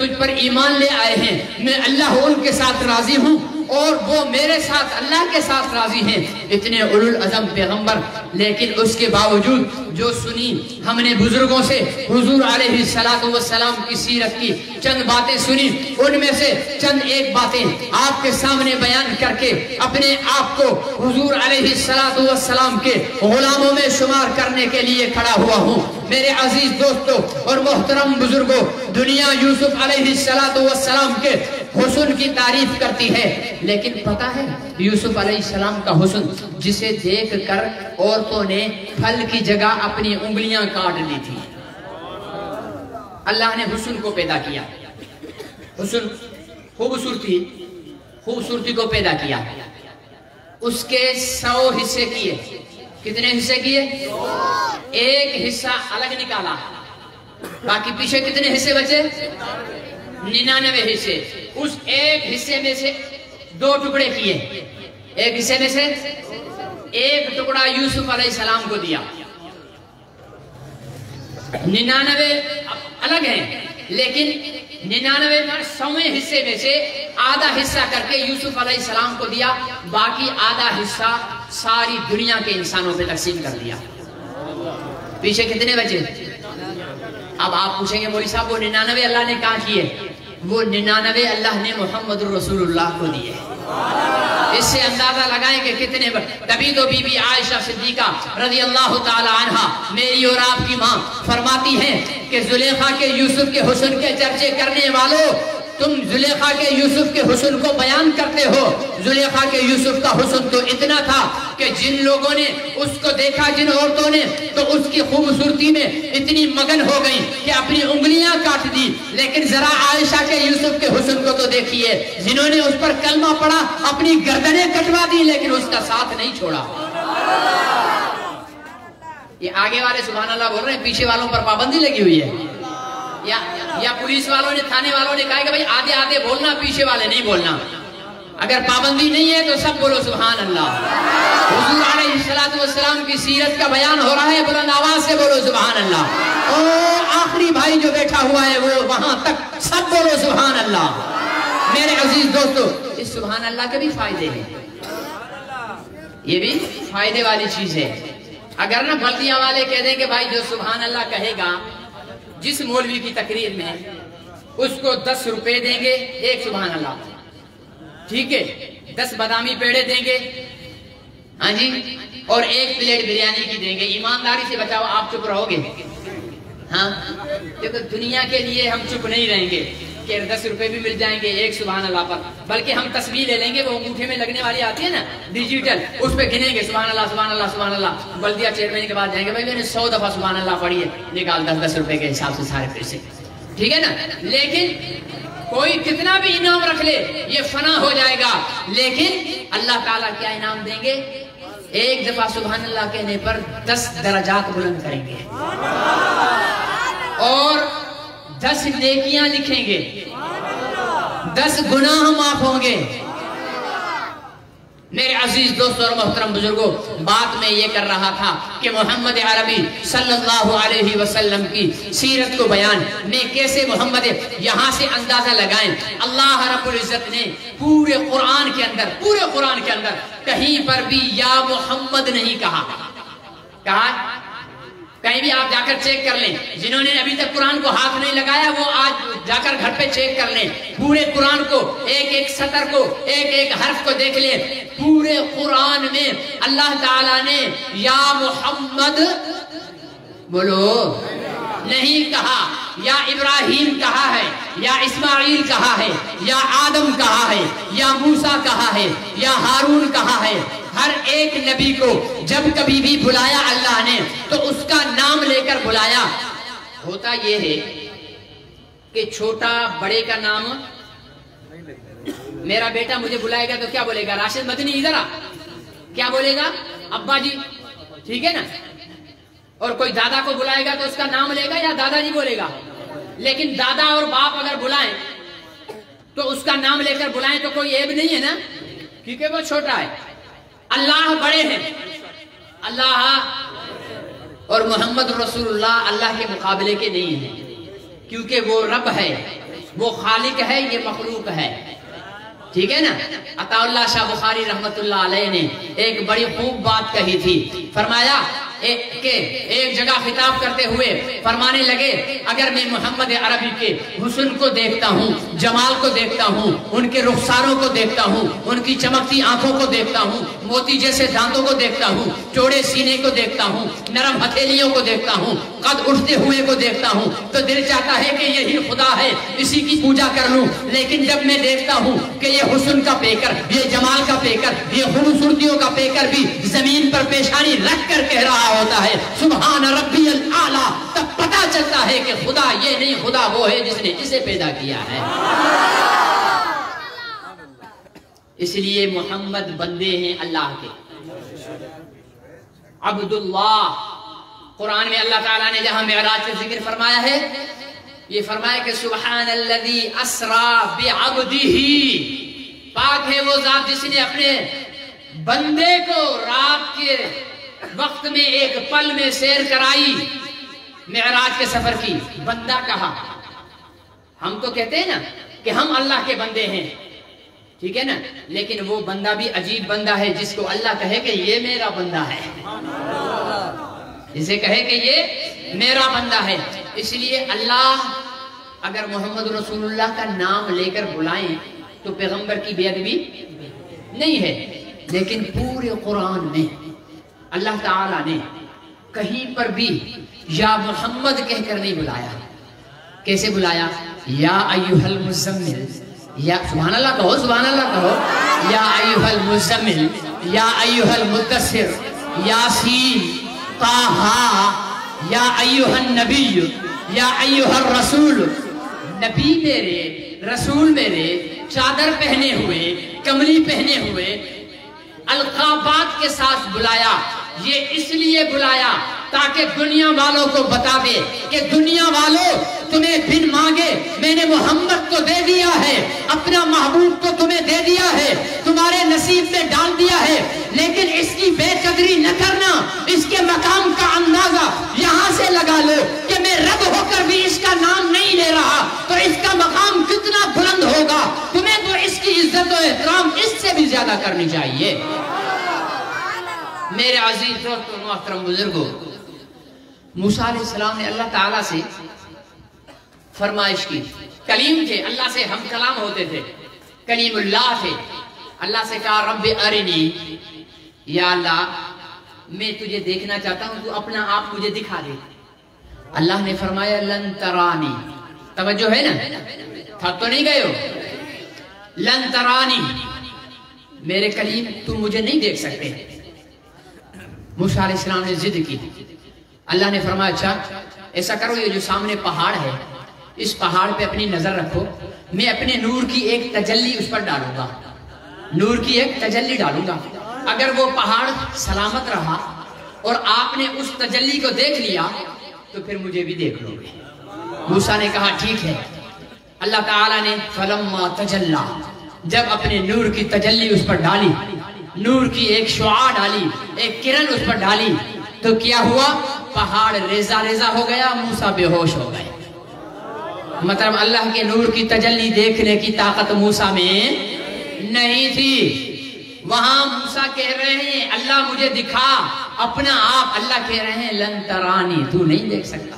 تجھ پر ایمان لے آئے ہیں، میں اللہ ان کے ساتھ راضی ہوں اور وہ میرے ساتھ اللہ کے ساتھ راضی ہیں۔ اتنے اولو العزم پیغمبر، لیکن اس کے باوجود جو سنی ہم نے بزرگوں سے حضور علیہ السلام کی سیرت کی چند باتیں سنی، ان میں سے چند ایک باتیں آپ کے سامنے بیان کر کے اپنے آپ کو حضور علیہ السلام کے غلاموں میں شمار کرنے کے لیے کھڑا ہوا ہوں۔ میرے عزیز دوستو اور محترم بزرگوں، دنیا یوسف علیہ السلام کے حسن کی تعریف کرتی ہے، لیکن پتہ ہے یوسف علیہ السلام کا حسن جسے دیکھ کر عورتوں نے پھل کی جگہ اپنی انگلیاں کاٹ لی تھی۔ اللہ نے حسن کو پیدا کیا، حسن خوبصورتی کو پیدا کیا، اس کے 100 حصے کیے۔ کتنے حصے کیے؟ ایک حصہ الگ نکالا، باقی پیچھے کتنے حصے بچے؟ 99 حصے۔ اس ایک حصے میں سے 2 ٹکڑے کیے، ایک حصے میں سے ایک ٹکڑا یوسف علیہ السلام کو دیا۔ 99 الگ ہیں، لیکن 99 میں 100ویں حصے میں سے آدھا حصہ کر کے یوسف علیہ السلام کو دیا، باقی آدھا حصہ ساری دنیا کے انسانوں پہ تقسیم کر دیا۔ پیچھے کتنے بچے؟ اب آپ پوچھیں گے مولوی صاحب وہ 99 اللہ نے کہاں کیے؟ وہ 99 اللہ نے محمد الرسول اللہ کو دیے۔ اس سے اندازہ لگائیں کہ کتنے تبھی تو بی بی عائشہ صدیقہ رضی اللہ تعالی عنہ میری اور آپ کی ماں فرماتی ہیں کہ زلیخا کے یوسف کے حسن کے چرچے کرنے والوں، تم زلیخا کے یوسف کے حسن کو بیان کرتے ہو۔ زلیخا کے یوسف کا حسن تو اتنا تھا کہ جن لوگوں نے اس کو دیکھا، جن عورتوں نے، تو اس کی خوبصورتی میں اتنی مگن ہو گئی کہ اپنی انگلیاں کاٹ دی۔ لیکن ذرا عائشہ کے یوسف کے حسن کو تو دیکھیے، جنہوں نے اس پر کلمہ پڑھا اپنی گردنیں کٹوا دی لیکن اس کا ساتھ نہیں چھوڑا۔ یہ آگے والے سبحان اللہ بول رہے ہیں، پیچھے والوں پر پابندی لگی ہوئی ہے، یا پولیس والوں نے، تھانے والوں نے کہا کہ بھائی آدھے آدھے بولنا، پیچھے والے نہیں بولنا۔ اگر پابندی نہیں ہے تو سب بولو سبحان اللہ۔ حضور علیہ السلام کی سیرت کا بیان ہو رہا ہے، بلند آواز سے بولو سبحان اللہ۔ اور آخری بھائی جو بیٹھا ہوا ہے وہ وہاں تک سب بولو سبحان اللہ۔ میرے عزیز دوستو، اس سبحان اللہ کے بھی فائدے ہیں، یہ بھی فائدے والی چیز ہے۔ اگر نہ بلدیاں والے کہہ دیں کہ بھائی جو سبحان اللہ کہے گا جس مولوی کی تقریر میں، اس کو 10 روپے دیں گے ایک سبحان اللہ، ٹھیک ہے، 10 بادامی پیڑے دیں گے، ہاں جی، اور 1 پلیٹ بریانی کی دیں گے۔ ایمانداری سے بتاؤ آپ چپ رہو گے؟ ہاں، دیکھو دنیا کے لیے ہم چپ نہیں رہیں گے کہ 10 روپے بھی مل جائیں گے ایک سبحان اللہ پر، بلکہ ہم تصویر لے لیں گے، وہ انگوٹھے میں لگنے والی آتی ہے نا ڈیجیٹل، اس پہ گنیں گے سبحان اللہ سبحان اللہ سبحان اللہ۔ بلدیہ چیئرمین کے بعد جائیں گے، بھائی میں نے 100 دفعہ سبحان اللہ پڑھی ہے، نکال 10 روپے کے حساب سے سارے پیسے، ٹھیک ہے نا۔ لیکن کوئی کتنا بھی انعام رکھ لے یہ فنا ہو جائے گا، لیکن اللہ تعالیٰ کیا انعام دیں گے؟ ایک دفعہ سبحان اللہ کہنے پر 10 درجات بلند کریں گے اور 10 نیکیاں لکھیں گے، 10 گناہ معاف ہوں گے۔ میرے عزیز دوستوں اور محترم بزرگوں، بات میں یہ کر رہا تھا کہ محمد عربی صلی اللہ علیہ وسلم کی سیرت کو بیان میں کیسے محمد، یہاں سے اندازہ لگائیں اللہ رب العزت نے پورے قرآن کے اندر کہیں پر بھی یا محمد نہیں کہا۔ کہیں بھی آپ جا کر چیک کر لیں، جنہوں نے ابھی تک قرآن کو ہاتھ نہیں لگایا وہ آج جا کر گھر پہ چیک کر لیں، پورے قرآن کو، ایک ایک سطر کو، ایک ایک حرف کو دیکھ لیں۔ پورے قرآن میں اللہ تعالیٰ نے یا محمد بولو نہیں کہا، یا ابراہیم کہا ہے، یا اسماعیل کہا ہے، یا آدم کہا ہے، یا موسیٰ کہا ہے، یا ہارون کہا ہے۔ ہر ایک نبی کو جب کبھی بھی بلایا اللہ نے تو اس کا نام لے کر بلایا۔ ہوتا یہ ہے کہ چھوٹا بڑے کا نام، میرا بیٹا مجھے بلائے گا تو کیا بولے گا؟ راشد مدنی ادھر آ، کیا بولے گا؟ ابا جی، ٹھیک ہے نا۔ اور کوئی دادا کو بلائے گا تو اس کا نام لے گا یا دادا جی بولے گا؟ لیکن دادا اور باپ اگر بلائیں تو اس کا نام لے کر بلائیں تو کوئی عیب نہیں ہے نا، کیونکہ وہ چھوٹا ہے۔ اللہ بڑے ہیں، اللہ اور محمد رسول اللہ اللہ کے مقابلے کے نہیں ہیں، کیونکہ وہ رب ہے وہ خالق ہے، یہ مخلوق ہے، ٹھیک ہے نا۔ عطا اللہ شاہ بخاری رحمت اللہ علیہ نے ایک بڑی خوب بات کہی تھی، فرمایا کہ ایک جگہ خطاب کرتے ہوئے فرمانے لگے اگر میں محمد عربی کے حسن کو دیکھتا ہوں، جمال کو دیکھتا ہوں، ان کے رخساروں کو دیکھتا ہوں، ان کی چمکتی آنکھوں کو دیکھتا ہوں، موتی جیسے دانتوں کو دیکھتا ہوں، چوڑے سینے کو دیکھتا ہوں، نرم ہتھیلیوں کو دیکھتا ہوں، قد اٹھتے ہوئے کو دیکھتا ہوں، تو دل چاہتا ہے کہ یہی خدا ہے، اسی کی پوجا کر لوں۔ لیکن جب میں دیکھتا ہوں کہ یہ حسن کا پیکر، یہ جمال کا پیکر، یہ خوبصورتیوں کا پیکر بھی زمین پر پیشانی رکھ کر کہہ رہا ہوتا ہے سبحان ربی الاعلی، تب پتہ چلتا ہے کہ خدا یہ نہیں، خدا وہ ہے جس نے اسے پیدا کیا ہے۔ اس لیے محمد بندے ہیں اللہ کے، عبداللہ۔ قرآن میں اللہ تعالیٰ نے جہاں معراج کا ذکر فرمایا ہے، یہ فرمایا کہ سبحان الذی اسرا بعبدہ، پاک ہے وہ ذات جس نے اپنے بندے کو رات کے وقت میں ایک پل میں سیر کرائی، معراج کے سفر کی۔ بندہ کہا، ہم تو کہتے ہیں نا کہ ہم اللہ کے بندے ہیں، ٹھیک ہے نا، لیکن وہ بندہ بھی عجیب بندہ ہے جس کو اللہ کہے کہ یہ میرا بندہ ہے، جسے کہے کہ یہ میرا بندہ ہے۔ اس لیے اللہ اگر محمد رسول اللہ کا نام لے کر بلائیں تو پیغمبر کی بے ادبی نہیں ہے، لیکن پورے قرآن میں اللہ تعالیٰ نے کہیں پر بھی یا محمد کہہ کر نہیں بلایا۔ کیسے بلایا؟ یا ایھا المزمل، یا سبحان اللہ کہو، سبحان اللہ کہو، یا ایھا المزمل، یا ایھا المدثر، یاسین، طٰہٰ، یا ایھا النبی، یا ایھا الرسول۔ نبی میرے، رسول میرے، چادر پہنے ہوئے، کملی پہنے ہوئے، القابات کے ساتھ بلایا۔ یہ اس لیے بلایا تاکہ دنیا والوں کو بتا دے کہ دنیا والوں تمہیں بن مانگے میں نے محمد کو دے دیا ہے، اپنا محبوب کو تمہیں دے دیا ہے، تمہارے نصیب میں ڈال دیا ہے، لیکن اس کی بے قدری نہ کرنا، اس کے مقام کا اندازہ یہاں سے لگا لو کہ میں رب ہو کر بھی اس کا نام نہیں لے رہا تو اس کا مقام کتنا بلند ہوگا۔ تمہیں تو اس کی عزت و احترام اس سے بھی زیادہ کرنی چاہیے۔ میرے عزیز دوستو، محترم بزرگوں، موسیٰ علیہ السلام نے اللہ تعالیٰ سے فرمائش کی، کلیم تھے، اللہ سے ہم کلام ہوتے تھے، کلیم اللہ تھے، اللہ سے کہا رب ارنی، یا اللہ میں تجھے دیکھنا چاہتا ہوں، تو اپنا آپ مجھے دکھا دے۔ اللہ نے فرمایا لن ترانی، توجہ ہے نا، تھک تو نہیں گئے ہو، لن ترانی، میرے کلیم تم مجھے نہیں دیکھ سکتے۔ موسیٰ علیہ السلام نے ضد کی، اللہ نے فرمایا اچھا ایسا کرو، یہ جو سامنے پہاڑ ہے اس پہاڑ پہ اپنی نظر رکھو، میں اپنے نور کی ایک تجلی اس پر ڈالوں گا، نور کی ایک تجلی ڈالوں گا، اگر وہ پہاڑ سلامت رہا اور آپ نے اس تجلی کو دیکھ لیا تو پھر مجھے بھی دیکھ لو گے۔ موسیٰ نے کہا ٹھیک ہے۔ اللہ تعالیٰ نے فلما تجلی، جب اپنے نور کی تجلی اس پر ڈالی، نور کی ایک شعاع ڈالی، ایک کرن اس پر ڈالی، تو کیا ہوا؟ پہاڑ ریزہ ریزہ ہو گیا، موسیٰ بے ہوش ہو گئے۔ مطلب اللہ کے نور کی تجلی دیکھنے کی طاقت موسیٰ میں نہیں تھی۔ وہاں موسیٰ کہہ رہے ہیں اللہ مجھے دکھا اپنا آپ، اللہ کہہ رہے ہیں لن ترانی، تو نہیں دیکھ سکتا۔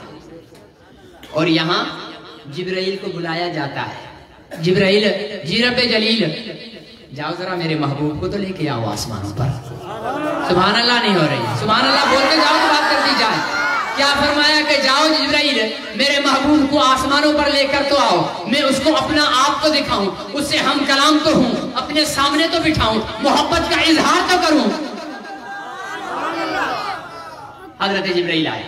اور یہاں جبرائیل کو بلایا جاتا ہے، جبرائیل جی رب جلیل جاؤ ذرا میرے محبوب کو تو لے کے آؤ آسمانوں پر۔ سبحان اللہ نہیں ہو رہی، سبحان اللہ بولتے جاؤ تو بات کرتی جائے۔ کیا فرمایا کہ جاؤ جبرائیل میرے محبوب کو آسمانوں پر لے کر تو آؤ، میں اس کو اپنا آپ تو دکھاؤں، اس سے ہم کلام تو ہوں، اپنے سامنے تو بٹھاؤں، محبت کا اظہار تو کروں۔ حضرت جبرائیل آئے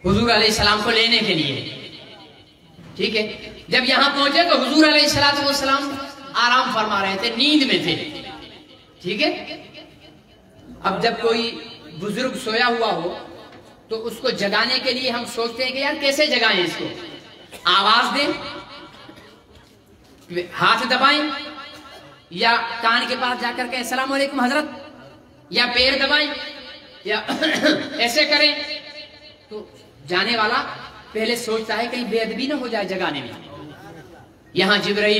حضور علیہ السلام کو لینے کے لیے، ٹھیک ہے۔ جب یہاں پہنچے تو حضور علیہ السلام آرام فرما رہے تھے، نیند میں تھے، ٹھیک ہے۔ اب جب کوئی بزرگ سویا ہوا ہو تو اس کو جگانے کے لیے ہم سوچتے ہیں کہ یار کیسے جگائیں اس کو، آواز دیں، ہاتھ دبائیں، یا کان کے پاس جا کر کہ السلام علیکم حضرت، یا پیر دبائیں، یا ایسے کریں، تو جانے والا پہلے سوچتا ہے کہیں بے ادبی نہ ہو جائے جگانے میں، یہاں جبرائیل